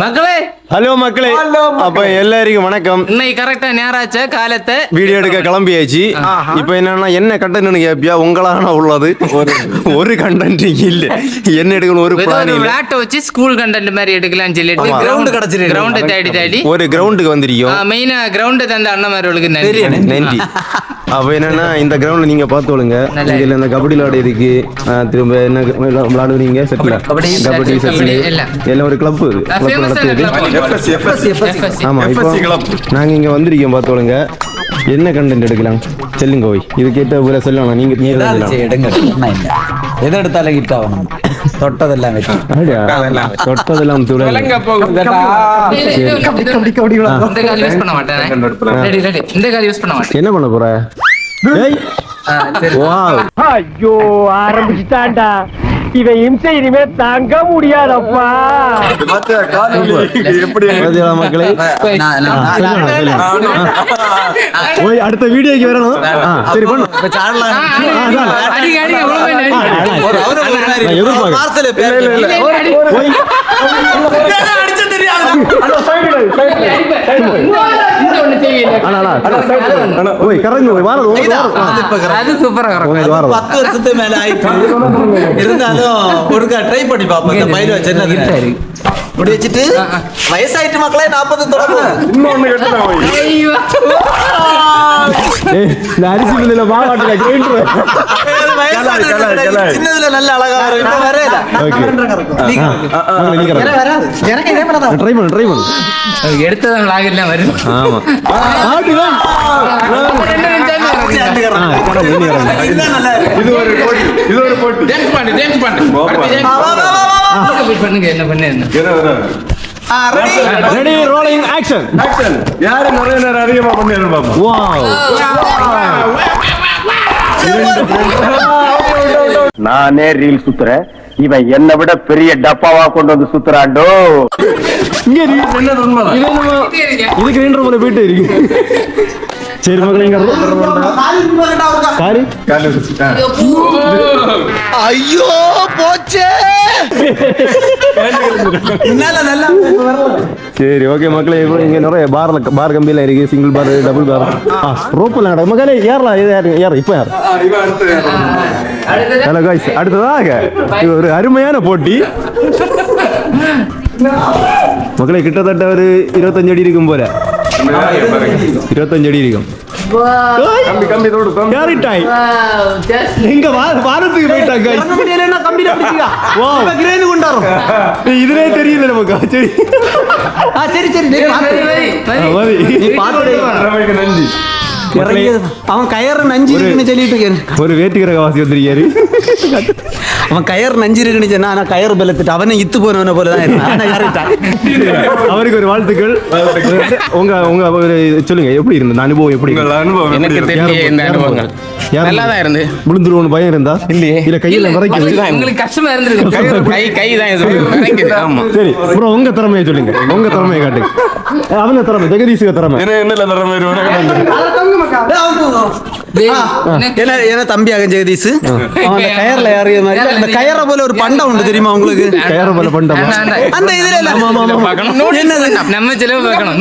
மக்களே ஹலோ மக்களே, அப்ப எல்லாருக்கும் வணக்கம். இன்னைக்கு கரெக்டா நேராச்ச காலத்தை வீடியோ எடுக்க கிளம்பியாச்சு. இப்ப என்னன்னா என்ன கண்டென்ட் கேப்பியா, உங்களான உள்ளது ஒரு கண்டென்ட் இல்ல. என்ன எடுக்கணும் ஒரு பிளான் இல்ல. விளையாட்ட வச்சு ஸ்கூல் கண்டென்ட் மாதிரி எடுக்கலாம்னு சொல்லிட்டு கிரவுண்ட் கிடைச்சிருக்கு. கிரவுண்ட் தேடி ஒரு கிரவுண்டுக்கு வந்திருக்கோம். மெயினா கிரவுண்ட் தந்த அண்ணமார்களுக்கு நன்றி. அப்ப என்னன்னா இந்த கிரவுண்ட்ல நீங்க பாத்துடுங்க. இதுல இந்த கபடி விளையாடு இருக்கு. திரும்ப என்ன விளையாடுவீங்க? செட்டில் கபடி செட்டில் எல்லாம் ஒரு கிளப் நடத்துது. ஆமா, இப்போ நாங்க இங்க வந்திருக்கோம். பாத்துடுங்க என்ன கண்டென்ட் எடுக்கலாம் செல்லுங்க போய். இது கேட்ட போல சொல்லணும். நீங்க எடுங்க. எதை எடுத்தாலும் கிட்ட ஆகணும். தொட்டதெல்லாம் தொட்டதெல்லாம் என்ன பண்ண போற? ஐயோ, ஆரம்பிச்சுட்டான்டா. இவன் இம்சை இனிமே தாங்க முடியாதப்பா. மக்களே, அடுத்த வீடியோக்கு வரணும். சரி பண்ணு. ட்ரை பண்ணி பாப்போம். முடி வச்சுட்டு வயசாயிட்டு மக்களே 40 தொடங்கும். சின்னதுல நல்ல அழகா எடுத்ததான் வரும். என்ன பண்ணு ரெடி ரோலிங் ஆக்ஷன். யாரு நிறைய நேரம் அதிகமா பண்ணி பாப்போம். நானே ரீல் சுத்துறேன், இவன் என்னை விட பெரிய டப்பாவா கொண்டு வந்து சுத்துறாண்டோ. இது கிரைண்டர் போல போயிட்டு இருக்கு. சரி மக்கள், ஐயோ போச்சே. சரி ஓகே மக்களே, இங்க நிறைய பார் கம்பியில இருக்கு. சிங்கிள் பார், டபுள் பார், ரோப்பெல்லாம் நடக்கும். மக்களே ஏற இப்ப யார்? ஹலோ गाइस, அடுத்ததாக இது ஒரு அருமையான போட்டி. மக்களே கிட்டத்தட்ட ஒரு 25 அடி இருக்கும் போல. 25 அடி இருக்கும். இதுவே தெரியல நமக்கு. அவன் கயறு நஞ்சு இருக்குன்னு சொல்லிட்டு ஒரு வேட்டுக்கிற வாசி வந்திருக்காரு. அவன் கயறு நஞ்சு இருக்குன்னு சொன்னா, ஆனா கயறு பலத்துட்டு அவனை இத்து போனவன போலதான். அவருக்கு ஒரு வாழ்த்துக்கள். உங்க உங்க சொல்லுங்க, எப்படி இருந்தது அனுபவம்? எப்படி எனக்கு தெரியல இந்த அனுபவங்கள் நல்லாதான் இருந்து. விழுந்துருவோம் பயம் இருந்தா இல்லையே? இல்ல கையில வரைக்குது. உங்களுக்கு கஷ்டமா இருந்திருக்கு. கை தான். ஆமா சரி ப்ரோ, உங்க திறமையை சொல்லுங்க. உங்க திறமையை காட்டு. அவன திறமை, ஜெகதீஷுக்கு திறமை என்ன திறமை? என்ன தம்பியாக ஜெகதீஷ் கயர்ல ஏறிய மாதிரி அந்த கயற போல ஒரு பண்டம் உண்டு தெரியுமா உங்களுக்கு? கயற போல பண்டம் அந்த இதுல நம்ம செலவு பார்க்கணும்.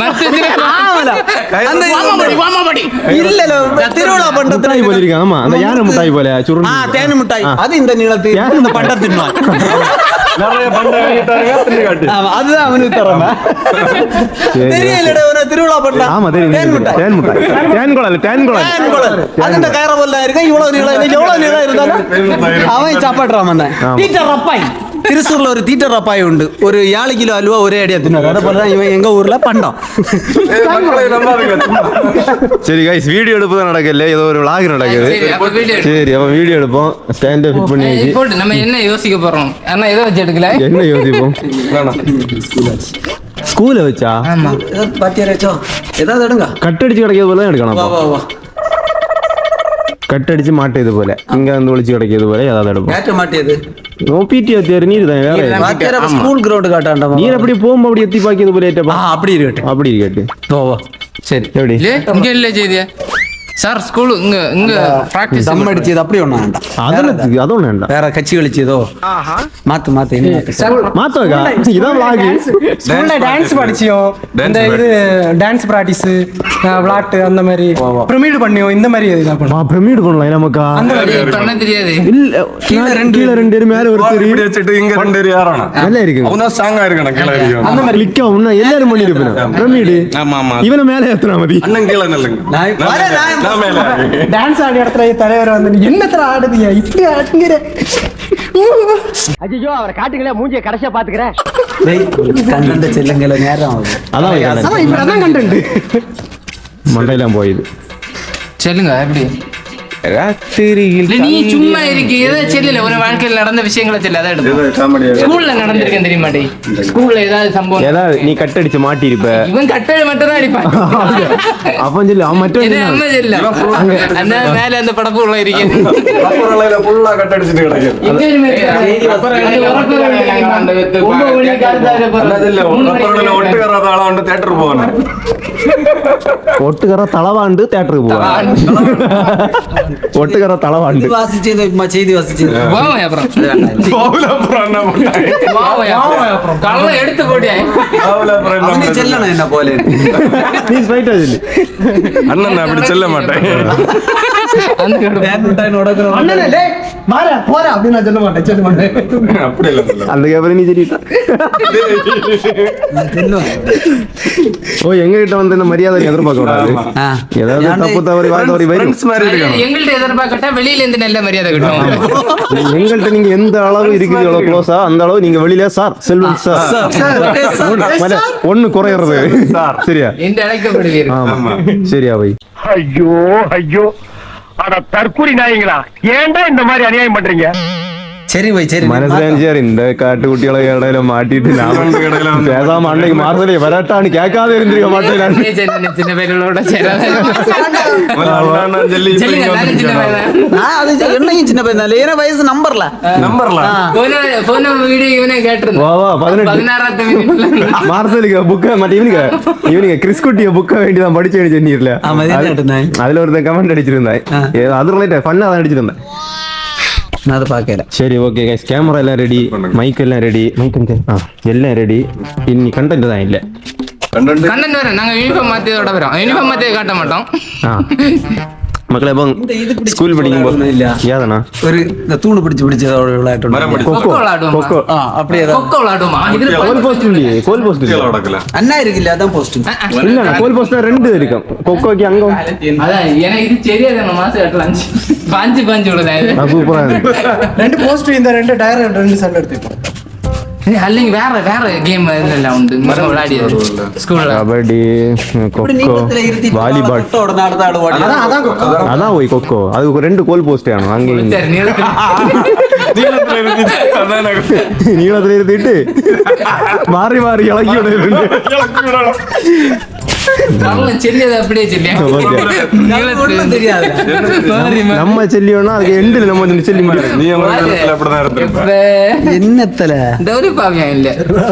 இல்ல திருவிழா பண்டத்தை போலிருக்காங்க. ஆமா, அந்த யானை மிட்டாய் போல சுருண்டு. தேனு மிட்டாய் அது இந்த நீளத்தில் இந்த பண்டம் தின்னுவான். அதுதான் அவனுக்கு திறமை. தெரியல ஒரு திருவிழா பண்டம். ஆமா தெரியும். தேன் மிட்டாய், தேன் குழல், தேன் குழல். அது இந்த கயற போல இருக்கு. இவ்வளவு நீளம் இருந்தாலும் அவன் சாப்பாடுறான். டீச்சர் ரப்பாய் திருசூர்ல ஒரு தீட்டர் ரப்பாய் உண்டு. ஒரு 7 கிலோ அல்வா ஒரே அடியா தின்னாரு. அதே போலதான் இவன் எங்க ஊர்ல பண்டம். சரி गाइस, வீடியோ எடுப்பு தான் நடக்கல, ஏதோ ஒரு vlog நடக்குது. சரி அப்ப வீடியோ எடுப்போம். ஸ்டாண்ட் ஃபிட் பண்ணி வச்சு நம்ம என்ன யோசிக்க போறோம்? அண்ணா ஏதோ வச்சு எடுக்கல. என்ன யோசிப்போம்? ஸ்கூல்ல வச்சா? ஆமா, பாத்தியா ரச்சோ ஏதாவது எடுங்க. கட்டடிச்சு கிடைக்கிறது போல தான் எடுக்கணும். வா வா வா. கட்டடிச்சு மாட்டேது போல, இங்க வந்து ஒளிச்சு கிடைக்கிறது போல ஏதாவது எடுப்போம். ஏற்ற மாட்டேது. பிடிஓ தேர் நீர் தான் வேற. பாத்தியா ஸ்கூல் கிரவுண்ட் காட்டாண்டா. நீர் அப்படி போகும்போது அப்படி எத்தி பாக்கியது போல ஏட்டப்பா. அப்படி இருக்கட்டும். அப்படி இருக்கட்டும். வா வா. சரி எப்படி இங்க இல்ல செய்தியா? சார் ஸ்கூல் இங்க பிராக்டிஸ் தம் அடிச்சது அப்படி ஒண்ணும் வேண்டாம். அதுவும் வேண்டாம். வேற கட்சி கழிச்சதோ மாத்து மாத்தோக்கா இதான் vlog. ஸ்கூல்ல டான்ஸ் படிச்சியோம். இந்த இது டான்ஸ் பிராக்டிஸ், விளையாட்டு அந்த மாதிரி பிரமிட் பண்ணியோம். இந்த மாதிரி இதெல்லாம் பண்ணுவோம். பிரமிட் பண்ணலாம் நமக்கா. பண்ண தெரியாது. இல்ல கீழ ரெண்டு மேல ஒருத்தர் இப்படி வச்சிட்டு இங்க 2 பேர் யாரானா நல்லா இருக்கு. அவனா ஸ்ட்ராங்கா இருக்கணும் கீழ வரைக்கும். அந்த மாதிரி லிக்கா உன்ன எல்லாரும் பண்ணிருப்பேன். பிரமிட் ஆமா ஆமா. இவன மேல ஏத்துனா மதி. அண்ணன் கீழ நில்லுங்க. நான் மேல. டான்ஸ் ஆடி இடத்துல தலைவர் வந்து நீ என்னத்துல ஆடுதியா இப்படி ஆடுங்கிற. ஐயோ அவரை காட்டுங்களே மூஞ்சிய கடைசியா பாத்துக்கிறேன். கண்டென்ட் செல்லுங்கள நேரம் ஆகுது. அதான் இப்ப அதான் கண்டென்ட். மண்டையெல்லாம் போயிது. சொல்லுங்க எப்படி ராத்திரியில் நீ சும்மா இருக்கு ஏதாவது செல்லுல ஒரு வாழ்க்கையில் நடந்த விஷயங்களை செல்ல அதான் எடுத்து ஸ்கூல்ல நடந்திருக்கேன் தெரியுமா டேய் ஸ்கூல்ல ஏதாவது சம்பவம் ஏதாவது நீ கட்டடிச்சு மாட்டி இருப்ப. இவன் கட்டளை மட்டும் தான் அடிப்பான் அவன் சொல்லு அவன் மட்டும் என்ன அம்மா செல்ல அந்த மேல அந்த படப்பு உள்ள இருக்கேன் ரப்பரலையில ஃபுல்லா கட் அடிச்சிட்டு கிடக்கு. ரப்பரலையில ஒட்டுக்கறத ஆள வந்து தியேட்டர் போவானே. ஒட்டுக்கற தலவாண்டு தியேட்டருக்கு போவான். ஒட்டுக்கற தலவாண்டு வாசிச்சு செய்தி வாசிச்சு வாவன் அப்புறம் பாவுல அப்புறம் என்ன பண்ணாங்க? அப்புறம் கள்ள எடுத்து போடியா பாவுல அப்புறம் என்ன அவனே பண்ணாங்க? செல்லணும் என்ன போல. நீ ஸ்ட்ரைட்டா சொல்லு. அண்ணன் நான் அப்படி செல்ல மாட்டேன். அண்ணனே டேய் வாடா போடா அப்படி நான் சொல்ல மாட்டேன். சொல்ல மாட்டேன். அப்படி இல்ல சொல்ல. அந்த கேப்பல நீ சொல்லிட்ட. ஓ எங்க கிட்ட வந்து இந்த மரியாதை எதிர்பார்க்க கூடாது. ஏதாவது தப்பு தவறி வாதவரி வரும். ஃப்ரெண்ட்ஸ் மாதிரி இருக்கணும். எங்கள்ட்ட எதிர்பார்க்கட்டா வெளியில இருந்து நல்ல மரியாதை கிட்டும். எங்கள்கிட்ட நீங்க எந்த அளவு இருக்குது எவ்வளவு க்ளோஸா அந்த அளவு நீங்க வெளியில சார் செல்வன் சார் ஒண்ணு குறையிறது சரியா என்று அழைக்கப்படுவீர்கள். ஆமா சரியா வை. ஐயோ ஐயோ அட தற்கூரி நாயங்களா ஏன்டா இந்த மாதிரி அநியாயம் பண்றீங்க? சரி வை சரி மனசுல இந்த காட்டுக்குட்டிகளை இடையில மாட்டிட்டு நான் பேசாம அன்னைக்கு மாறதே வரட்டான்னு கேட்காத இருந்திருக்க மாட்டேன். சின்ன பேர்களோட சேராத அண்ணன் சொல்லி சொல்லுங்க நானும் சின்ன பையன் அது என்னையும் சின்ன பையன் ஏன்னா வயசு நம்பர்ல போன வீடியோ இவனே கேட்டிருந்தேன். வா 16th மினிட்ல மார்சலுக்கு புக்க மாட்டேன் இவனுக்கு கிறிஸ்குட்டிய புக்க வேண்டிதான் படிச்சு சொன்னீர்ல அதுல ஒருத்தன் கமெண்ட் அடிச்சிருந்தேன். அது ரிலேட்டட் ஃபன்னா தான் அடிச்சிருந்தேன். நான் அதை பார்க்கல. சரி ஓகே கைஸ் கேமரா எல்லாம் ரெடி மைக் எல்லாம் ரெடி எல்லாம் ரெடி. இன்னி கண்டென்ட் தான் இல்ல கண்டென்ட் வேற நாங்க யூனிஃபார்ம் மாத்தியதோட வரோம். யூனிஃபார்ம் மாத்திய காட்ட மாட்டோம். மக்களே ஸ்கூல் படிக்கும் போது ஏதானா ஒரு இந்த தூணு பிடிச்சதோட விளையாட்டு கொக்கோ விளையாடுவோம். கொக்கோ அப்படியே கொக்கோ விளையாடுவோமா? இதுல கோல் போஸ்ட் இல்லையே கோல் போஸ்ட் அண்ணா இருக்குல்ல அதான் போஸ்ட் இல்ல கோல் போஸ்ட் 2 இருக்கும். கொக்கோக்கு அங்க அதான் எனக்கு இது தெரியாது. நம்ம மாசம் கட்டலாம் பாஞ்சு விடுதா சூப்பரா இருக்கு. 2 போஸ்ட் இந்த 2 டயர் 2 சண்டை எடுத்துப்போம். அல்லங்க வேற கேம் எல்லாம் உண்டு விளையாடியது ஸ்கூல்ல. கபடி கொக்கோ வாலிபால் அதான் போய் கொக்கோ அதுக்கு 2 கோல் போஸ்ட் ஆகணும். அங்கே நீளத்துல இருந்துட்டு மாறி இலக்கி அப்படியே நம்ம செல்லியோன்னா அதுக்கு எண்டில் நம்ம செல்லி என்னத்துல இல்ல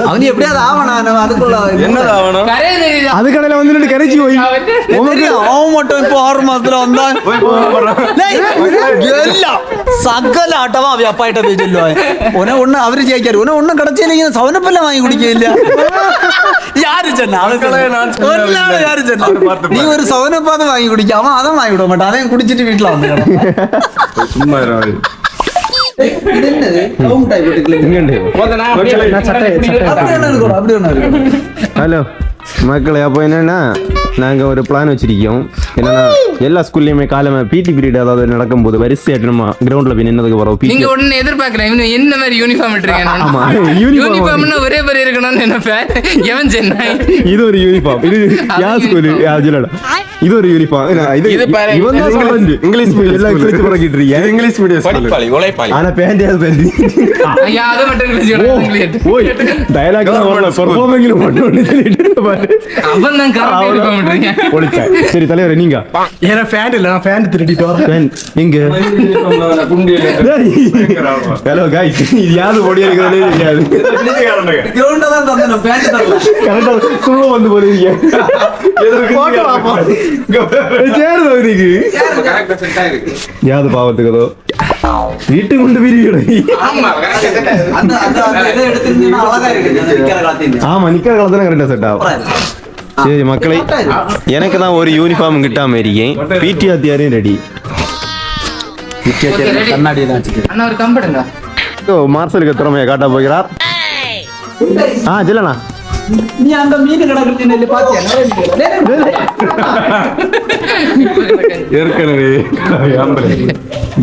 அவன் எப்படியாவது ஆவணும் அதுக்குள்ள என்னது ஆவணும்? அது கடையில வந்து கரைச்சி போய் அவன் மட்டும் இப்போ 6 மாசத்துல வந்தான் எல்லாம் சகல ஆட்டமா அவ அப்பா கிட்ட போய் சொல்லுவான். ஒன்னு அவரு ஜெயிக்காரு ஒன்னும் கிடைச்சா சவனப்பெல்லாம் வாங்கி குடிக்க இல்ல. யாரு சொன்னா யாரு சொன்னா நீ ஒரு சவனப்பாத வாங்கி குடிக்காம அதான் வாங்கி விட மாட்டான். அவன் குடிச்சிட்டு வீட்டுல வந்து சும்மா ஹலோ மக்களே அப்போ என்னன்னா நாங்க ஒரு பிளான் வச்சிருக்கோம். என்னன்னா எல்லா ஸ்கூல்லயுமே காலமே பிடி பீரியட் அதாவது நடக்கும்போது வரிசையாட்டு நம்ம கிரவுண்ட்ல போய் நின்னதுக்கு வரோம். நீங்க உடனே எதிர்பார்க்கிறேன் இவன் என்ன மாதிரி யூனிஃபார்ம் இட்டிருக்கேன். ஆமா யூனிஃபார்ம்னா ஒரே மாதிரி இருக்கணும்னு நினைப்பேன். எவன் சென்னை இது ஒரு யூனிஃபார்ம். இது யார் ஸ்கூல் சொல்லல இது ஒரு யூனிஃபார்ம். இவன் தான் சொல்றது இங்கிலீஷ் மீடியம் எல்லாம் கிழிச்சு பறக்கிட்டு இருக்கீங்க. இங்கிலீஷ் மீடியம் ஆனா பேண்டியாது பேண்டி அது மட்டும் ஓய் டயலாக் தான் வரல பெர்ஃபார்மிங்ல மட்டும் சொல்லிட்டு பாரு. அவன் தான் கரெக்ட்டா பண்றீங்க. போலிச்சா சரி தலைவரே நீங்க ஏன்னா ஃபேன் இல்ல நான் ஃபேன் திருடிட்டு வரேன். ஃபேன் எங்க ஹலோ गाइस இது யாரு ஓடி இருக்கறதே தெரியாது. கிரவுண்ட்ல தான் தந்தன ஃபேன் தரல. கரெக்ட்டா சும்மா வந்து போறீங்க. எதற்கு போட்டோ ചേർന്നോ എനിക്ക് യാത് പാവത്തുക്കതോ വീട്ടിൽ കൊണ്ട് പിരിയണേ ஆமா நிக்கிற காலத்துல கரெக்டா செட் ஆகும் சரி மக்களே எனக்கு தான் ஒரு யூனிஃபார்ம் கிட்டாம இருக்கேன் பிடி ஆத்தியாரையும் ரெடி கண்ணாடி தான் வச்சுட்டு அண்ணா ஒரு கம்பெடுங்க மார்சலுக்கு திறமையை காட்ட போகிறார் சொல்லண்ணா நீ அந்த மீன் கிடக்கு நெல்லு பாத்தியா ஏற்கனவே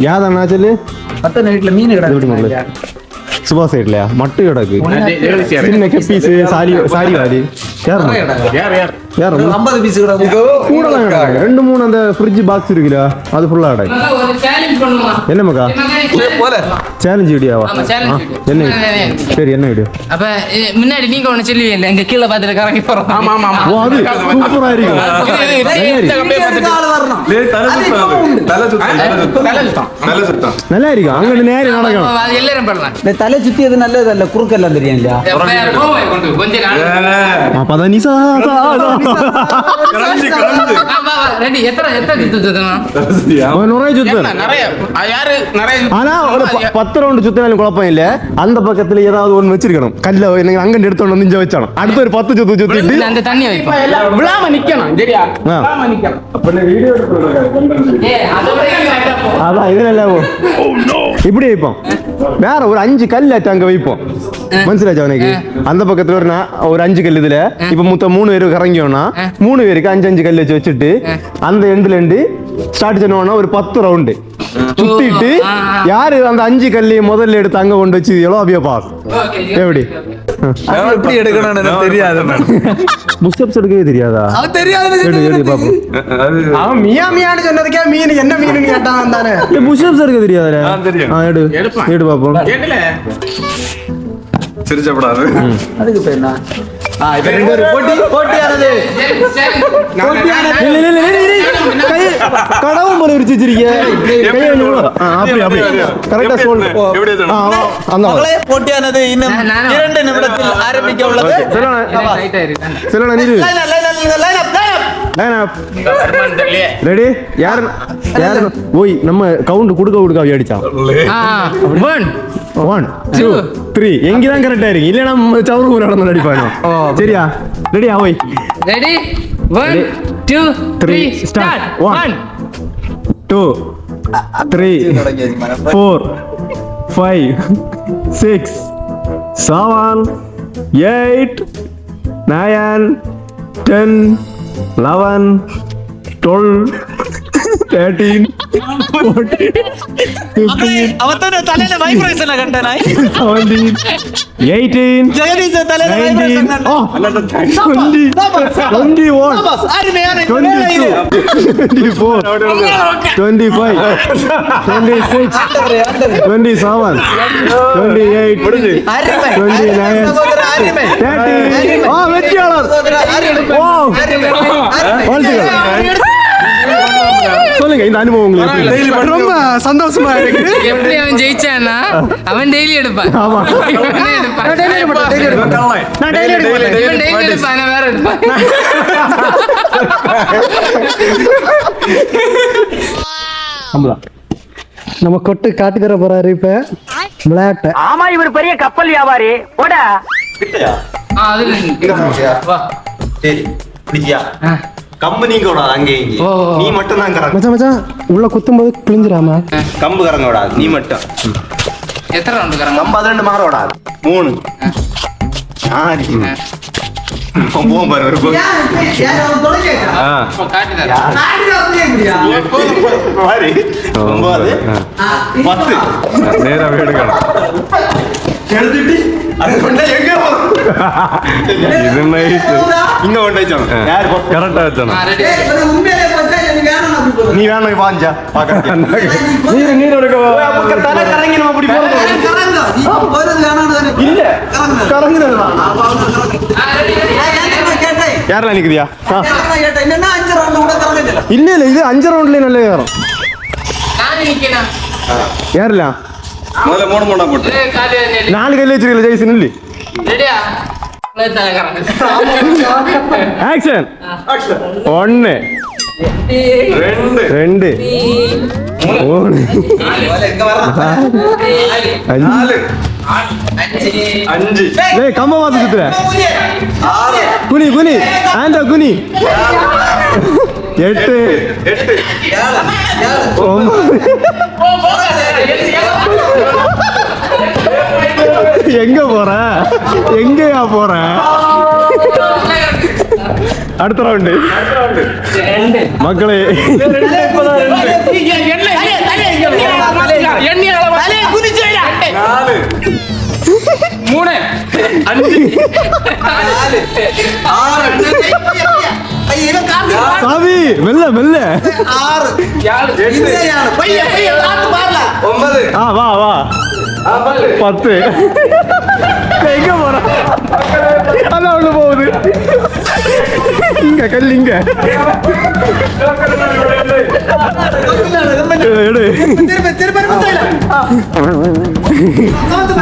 யாதண்ணா சொல்லு பத்த நைட்ல மீன் கிடக்கு சுபா சைட்லயா மட்டு கிடக்கு சின்ன கெப்பீஸ் சாரி வாரி யார் 50 பீஸ் கிடக்கு கூடலாம் கிடக்கு 2-3 அந்த ஃப்ரிட்ஜ் பாக்ஸ் இருக்குல்ல அது ஃபுல்லா கிடக்கு ஒரு சேலஞ்ச் பண்ணுமா என்ன மக்கா போல சேலஞ்ச் வீடியோவா ஆமா சேலஞ்ச் என்ன சரி என்ன வீடியோ அப்ப முன்னாடி நீங்க ஒண்ணு சொல்லுவீங்க இங்க கீழ பாத்துட்டு கறங்கி போறோம் ஆமா ஆமா ஓ அது சூப்பரா இருக்கும் ஆள் வரணும் தலை சுத்தம் நல்லா இருக்கும் அங்க நேரே நடக்கணும் அது எல்லாரும் பண்ணலாம் இந்த தலை சுத்தியது நல்லதல்ல குறுக்கெல்லாம் தெரியும் இல்லையா கொஞ்ச நாள் அப்பதான் நீ ரெடி எத்தனை சுத்தமா நிறைய சுத்தம் ஆனா ஒரு 10 ரவுண்ட் சுத்தினாலும் குழப்பம் இல்ல அந்த பக்கத்துல ஏதாவது ஒண்ணு வச்சிருக்கணும் கல்ல அங்க எடுத்தோம் நிஞ்ச வச்சாலும் அடுத்த ஒரு 10 சுத்து சுத்திட்டு அந்த தண்ணி வைப்போம் விழாம நிக்கணும் சரியா விழாம நிக்கணும் அதான் இதுல இப்படி வைப்போம் வேற ஒரு 5 கல் அங்க வைப்போம் மனசிலாச்சு அவனுக்கு அந்த பக்கத்துல ஒரு 5 கல் இதுல இப்ப மொத்தம் 3 பேருக்கு இறங்கியோம்னா 3 பேருக்கு 5 கல் வச்சுட்டு அந்த எண்டுல இருந்து ஸ்டார்ட் பண்ணுவோம்னா ஒரு 10 ரவுண்டு சுத்திட்டு யாரு அந்த 5 கல்லையும் முதல்ல எடுத்து அங்க கொண்டு வச்சு எவ்வளோ அப்படியே பாஸ் எப்படி எப்படி எடுக்கணும்னு எனக்கு தெரியாது புஷ்அப்ஸ் எடுக்கவே தெரியாதா அது தெரியாது எடு பாப்போம் அவன் மியா மியான்னு சொன்னதுக்கே மீன் என்ன மீன் கேட்டான் தானே புஷ்அப்ஸ் எடுக்க தெரியாதா தெரியும். எடு பாப்போம் சிரிச்சப்படாது அதுக்கு பேர் என்ன இப்ப ரெண்டு பேரும் போட்டியானது கடவுள் போல விரிச்சு கரெக்டா சொல்லு அந்த மகளே போட்டியானது இன்னும் 2 நிமிடத்தில் ஆரம்பிக்க உள்ளது சொல்லணும் நீரு ரெடி யாரு ஓய் நம்ம கவுண்ட் கொடுக்க அடிச்சான் 1 2 3 எங்கதான் கரெக்டா இருக்கு இல்ல நம்ம சவுறு ஊர் நடந்து நடிப்பானோ சரியா ரெடியா ஓய் ரெடி 1 2 3 ஸ்டார்ட் 1 2 3 4 5 6 7 8 9 10 11 12 13 14 15 அவத்தன தலையில வைப்ரேஷன் கண்டனாய் 17 18 ஜெகதீஷ் தலையில வைப்ரேஷன் 20 21 அருமையான 22 24 25 26 27 28 29 30 வெற்றியாளர் சொல்லுங்க இந்த அனுபவம் உங்களுக்கு ரொம்ப சந்தோஷமா இருக்கு எப்படி அவன் ஜெயிச்சானா அவன் டெய்லி எடுப்பான் ஆமா இவனே எடுப்பான் நான் டெய்லி எடுப்பேன் இவன் டெய்லி எடுப்பான் நான் வேற எடுப்பான் நம்ம கொட்டு காட்டி தர போறாரு இப்ப விளையாட்ட ஆமா இவர் பெரிய கப்பல் வியாபாரி போடா வா சரி பிடிச்சியா கம்பெனி கூடாது அங்கே ஓ. நீ மட்டும் தான் கறங்க மச்சான் மச்சான் உள்ள குத்தும்போது கிழிஞ்சிராம கம்பு கறங்க விடாது நீ மட்டும் எத்தனை ரவுண்டு கறங்க கம்பு அது 2 மாற விடாது 3 ஆடி போவோம் பாரு ஒரு காட்டி தரேன் மாறி 9 10 நேராவே எடுக்கணும் எழுதிட்டு அது கொண்டா எங்க இது நைஸ் இங்க கொண்டு வச்சோம் யார் கரெக்டா வச்சணும் ரெடி நீ வேணும் பாஞ்சா பாக்க நீர் எடுக்க தலை கறங்கி நம்ம அப்படி இல்ல கறங்குறதுதான் யாரெல்லாம் நிக்குதியா இல்ல இல்ல இது 5 ரவுண்ட்லயே நல்ல ஏறும் நான் நிக்கணும் ஏறலாம் முதல்ல 3 மூணா போட்டு காலி 4 கையில வச்சிருக்கல ஜெய்சன் இல்ல ரெடியா தலை கறங்க ஆக்ஷன் 1 ரெண்டு மூணு அஞ்சு டேய் கம்ப மாத்து சுத்துற குனி குனி ஆண்டா குனி 8 எங்க போற எங்கயா போற அடுத்த ரவுண்டு மக்களே மூணு சாமி மெல்ல மெல்ல வா வா 10 எங்க போற அதான் ஒண்ணு போகுது இங்க கல் இங்க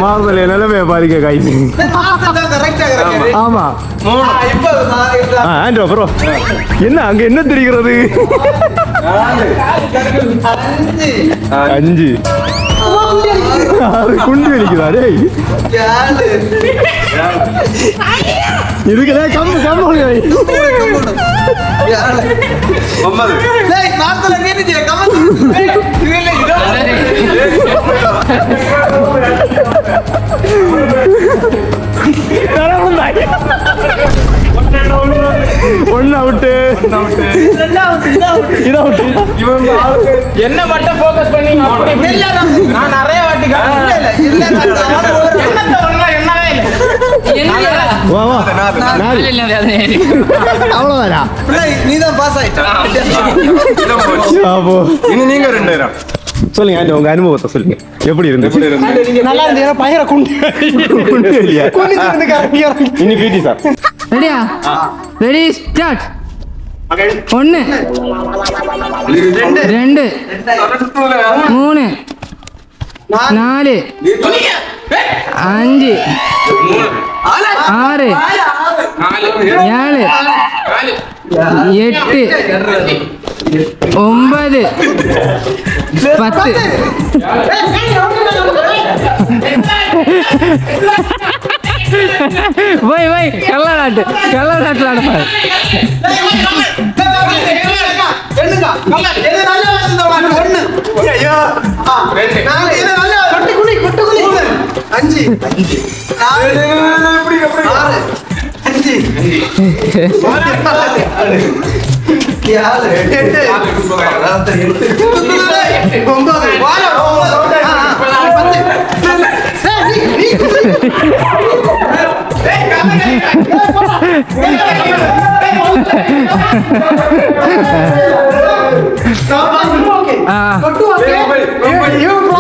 மாறுதல் நிலைமைய பாருங்க காய்ச்சி ஆமா ஆண்ட்ரோ ப்ரோ என்ன அங்க என்ன தெரிகிறது 5 குண்டு வெளிக்குதா டேய் இருக்குதே கம்மு கம்மு 1 அவுட்டு என்ன மட்டும் ஃபோக்கஸ் பண்ணி நான் நிறைய வாட்டி வா வா அவ்வளவுதானா நீதான் பாஸ் ஆயிட்ட இனி நீங்க 2000 சொல்லுங்க ஆண்டி உங்க அனுபவத்தை சொல்லுங்க எப்படி இருந்துச்சு நல்லா இருந்து பயிர குண்டு இல்லையா இனி பிடி சார் ரெடியா ரெடி ஸ்டார்ட் 1 2 3 4 5 6 7 8 9 10 போய் கள்ளநாட்டு ஆடப்பாரு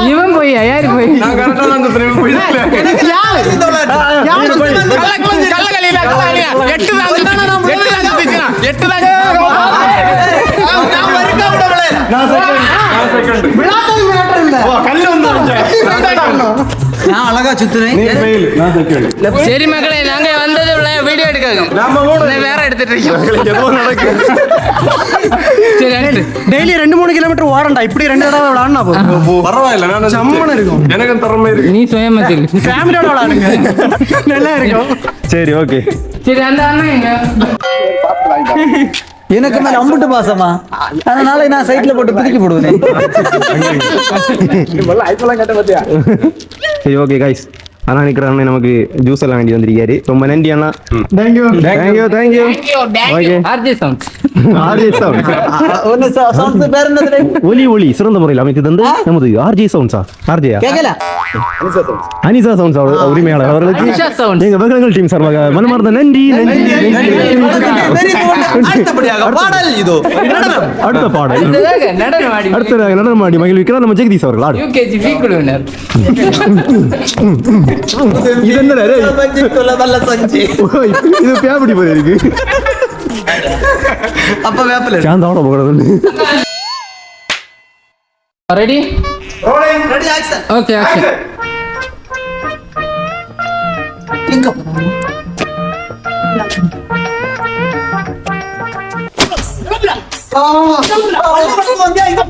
இவன் போய் யாரு போய் நான் அழகா சுத்துறேன் சரி மக்களே நாங்க வந்தது வீடியோ எடுக்க வேற எடுத்துட்டு இருக்கோம் டெய்லி 2-3 கிலோமீட்டர் ஓடண்டா இப்படி 2 தடவை விளையாடுனா போதும் பரவாயில்ல நான் சம்மன இருக்கும் எனக்கு திறமை இருக்கு நீ சுயமத்தில் ஃபேமிலியோட விளையாடுங்க நல்லா இருக்கும் சரி ஓகே சரி அந்த அண்ணன் எங்க எனக்கு மேல அம்புட்டு பாசமா அதனால நான் சைட்ல போட்டு பிரிக்கி போடுவேன் சரி ஓகே கைஸ் அண்ணா நிக்கிற அண்ணன் நமக்கு ஜூஸ் எல்லாம் வேண்டி வந்திருக்காரு ரொம்ப நன்றி அண்ணா தேங்க்யூ ஓகே ஆர்ஜே சவுண்ட் ஒன்னு சவுண்ட் பேர் என்னது ஒலி சிறந்த முறையில் அமைத்து தந்து நமது ஆர்ஜே சவுண்ட்ஸா ஆர்ஜேயா கேக்கல அனிசா சவுண்ட்ஸ் உரிமையாளர் அவர்களுக்கு அனிஷா sounds. எங்க பகலங்கள் டீம் சார்பாக மனமார்ந்த நன்றி அடுத்தபடியாக பாடல் இதோ அடுத்த பாடல் நடனம் ஆடி அடுத்த நடனம் ஆடி மகிழ்விக்கிறார் நம்ம ஜெகதீஷ் அவர்கள் ஆடு யூகேஜி பி குழுவினர் இது என்னடா டேய்? நல்ல சஞ்சி இது பேப்படி போய் இருக்கு அப்ப வேப்பல சாந்தாவோட போகிறது ready ready action okay action எங்க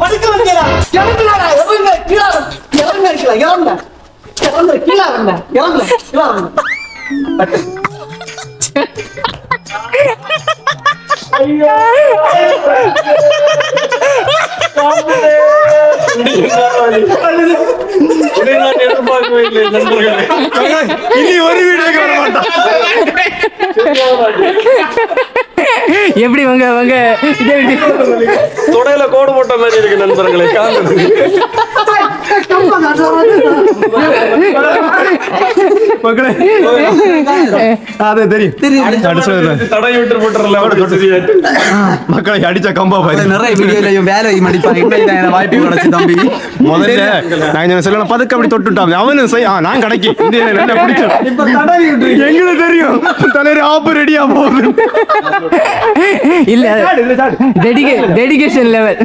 படுக்க வைக்கிறா இனி ஒரு வீடியோக்கு வர மாட்டான். எப்படி உங்க உங்க இதே தொடையில கோடு போட்ட மாதிரி இருக்கு நண்பர்களே. மக்களே அது தெரியும் தடை விட்டு போட்டுறல மக்களை அடிச்ச கம்பா பாரு. நிறைய வீடியோலையும் வேலை மடிப்பாங்க வாய்ப்பு கிடைச்சு தம்பி. முதல்ல நான் சொல்லலாம் பதுக்க அப்படி தொட்டுட்டான் அவனு நான் கடைக்கு எங்களுக்கு தெரியும் தலைவர் ஆப்பு ரெடியா போகுது. இல்ல டெடிகேஷன் லெவல்.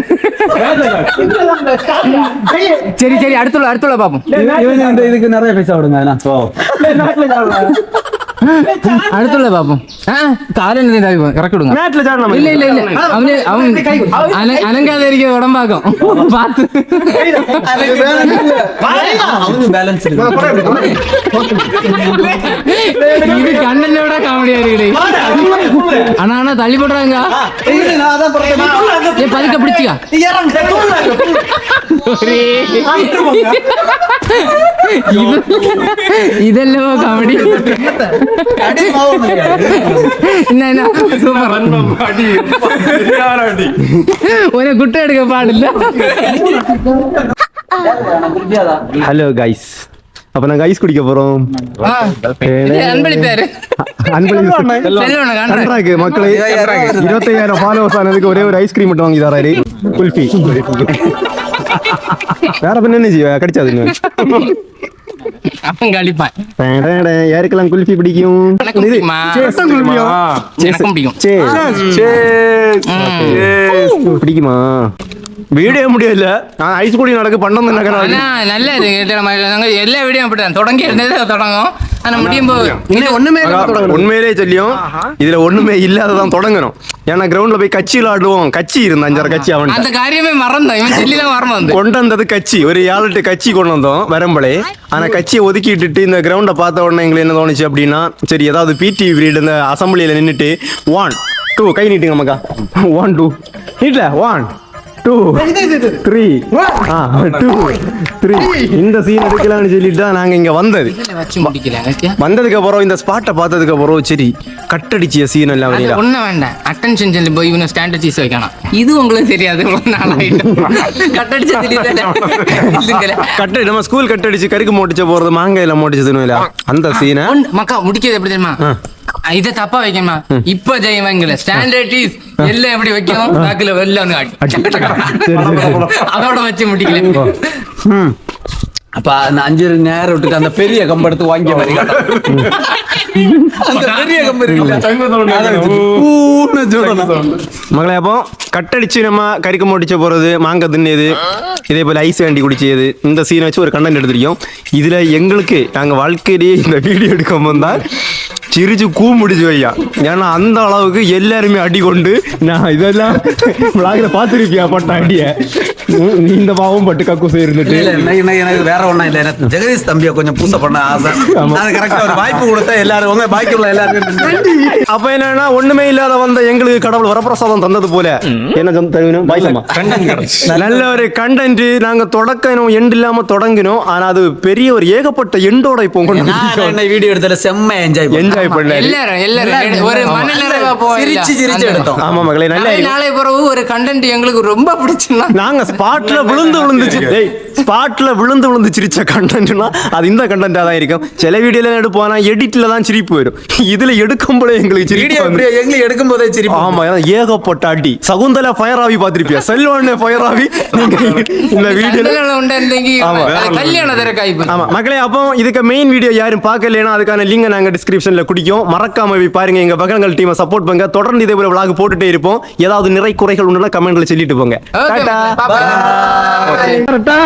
சரி சரி அடுத்துள்ள பாப்போம். இதுக்கு நிறைய பைசா விடுங்க. அடுத்துள்ள பாப்போம். காலம் இறக்கி விடுங்க. இல்ல இல்ல இல்ல அவன் அலங்காத இருக்க உடம்பாக்கும் பார்த்து பேலன்ஸ் இது கண்ணனோட காமெடியா இருக்குது. ஆனா தள்ளி போடுறாங்க. பதுக்க பிடிச்சியா இதெல்லாம் காமெடி. ஒரு குட்டை எடுக்க பாடில்ல. ஹலோ கைஸ், அப்ப நாங்க ஐஸ் குடிக்க போறோம். அன்பளிப்பாரு மக்களை 25,000 ஃபாலோவர்ஸ் ஆனதுக்கு ஒரே ஒரு ஐஸ்கிரீம் மட்டும் வாங்கி தராரு. குல்ஃபி வேற பண்ண என்ன செய்வ கடிச்சாது அவன் கழிப்பான். யாருக்கெல்லாம் குல்ஃபி பிடிக்கும்? பிடிக்குமா? வீடியோ முடியல. நான் ஐஸ் குடி நடக்க பண்ணோம். நல்ல எல்லா வீடியோ அப்படிதான் தொடங்கி இருந்தது தொடங்கும். ஆனா முடியும் போது உண்மையிலே சொல்லியும் இதுல ஒண்ணுமே இல்லாததான் தொடங்கணும். ஏன்னா கிரவுண்ட்ல போய் கட்சி விளையாடுவோம். கட்சி இருந்த 5-6 கட்சி அவன் அந்த காரியமே மறந்தோம். இவன் சொல்லிதான் மறந்து கொண்டு வந்தது கட்சி. ஒரு 7-8 கட்சி கொண்டு வந்தோம் வரம்பளே. ஆனா கட்சியை ஒதுக்கிட்டு இந்த கிரவுண்ட பார்த்த உடனே எங்களுக்கு என்ன தோணுச்சு அப்படின்னா, சரி ஏதாவது பிடி பீரியட் இந்த அசம்பிளியில நின்றுட்டு 1 2 கை நீட்டுங்க மக்கா. 1 2 நீட்ல 1 2 3 2 3 இந்த சீன் எடுக்கலாம்னு சொல்லிட்டு தான் நாங்க இங்க வந்தது. வந்ததுக்கு அப்புறம் இந்த ஸ்பாட்டை பார்த்ததுக்கு அப்புறம் சரி கட்டடிச்சிய சீன் எல்லாம் ஒண்ணு வேண்டாம். அட்டென்ஷன் சொல்லி போய் இவனை ஸ்டாண்டர்ட் வைக்கணும். இது உங்களுக்கு தெரியாது. நம்ம ஸ்கூல் கட்டடிச்சு கருக்கு மோட்டிச்ச போறது மாங்காயில மோட்டிச்சதுன்னு அந்த சீனை மக்கா முடிக்கிறது எப்படி தெரியுமா? இதை தப்பா வைக்கணுமா? இப்ப ஜெயமங்கல ஸ்டாண்டர்ட் எல்லாம் எப்படி வைக்கணும் பேக்ல வெளில வந்து அதோட வச்சு முடிக்கல. அப்ப அந்த 5 நேரம் விட்டுட்டு அந்த பெரிய கம்பெடுத்து வாங்கிய மாதிரி அந்த பெரிய மகளே. அப்போ கட்டடிச்சு நம்ம கறிக்க முடிச்ச போறது மாங்காய் தின்னது இதே போல ஐஸ் வேண்டி குடிச்சது இந்த சீனை வச்சு ஒரு கண்டென்ட் எடுத்திருக்கோம். இதுல எங்களுக்கு நாங்க வாழ்க்கையிலேயே இந்த வீடியோ எடுக்கும் போது தான் சிரிச்சு கூமுடிச்சு வையா. ஏன்னா அந்த அளவுக்கு எல்லாருமே அடி கொண்டு நான் இதெல்லாம் விளாகில பாத்துருப்பியா பட்ட அடிய நீ இந்த பாவம் பட்டு கக்கூசை இருந்துட்டு எனக்கு வேற ஒண்ணும் இல்ல. எனக்கு ஜெகதீஷ் தம்பியை கொஞ்சம் பூசை பண்ண ஆசை. கரெக்டா ஒரு வாய்ப்பு கொடுத்தா எல்லாரும் வந்து பாக்கி உள்ள எல்லாரும். அப்ப என்னன்னா ஒண்ணுமே இல்லாத வந்த எங்களுக்கு கடவுள் வரப்பிரசாதம் தந்தது போல என்ன நல்ல ஒரு கண்டென்ட் நாங்க தொடக்கணும் எண்ட் இல்லாம தொடங்கினோம். ஆனா அது பெரிய ஒரு ஏகப்பட்ட எண்டோட இப்போ வீடியோ எடுத்தல செம்ம என்ஜாய் ஒரு ஆமா மகளே. நல்ல நாளை பிறகு ஒரு கண்டென்ட் எங்களுக்கு ரொம்ப பிடிச்சுன்னா நாங்க ஸ்பாட்ல விழுந்து சிரிச்ச கண்டென்ட்னா அது இந்த கண்டென்ட்டா தான் இருக்கும். சில வீடியோல எடுப்போம் எடிட்ல தான் சிரிப்பு வரும். இதுல எடுக்கும் போதே எங்களுக்கு சிரிப்பு எடுக்கும் போதே சிரிப்பு. ஆமா ஏகப்பட்ட அடி. சகுந்தலா ஃபயர் ஆவி பாத்திருப்பியா? செல்வன் ஃபயர் ஆவி இந்த வீடியோல ஆமா மகளே. அப்போ இதுக்கு மெயின் வீடியோ யாரும் பார்க்கலனா அதுக்கான லிங்க் நாங்க டிஸ்கிரிப்ஷன்ல குடிக்கும். மறக்காம போய் பாருங்க. எங்க பகங்கள் டீமை சப்போர்ட் பண்ணுங்க. தொடர்ந்து இதே போல vlog போட்டுட்டே இருப்போம். ஏதாவது நிறை குறைகள் உண்டுனா கமெண்ட்ல சொல்லிட்டு போங்க. டாடா.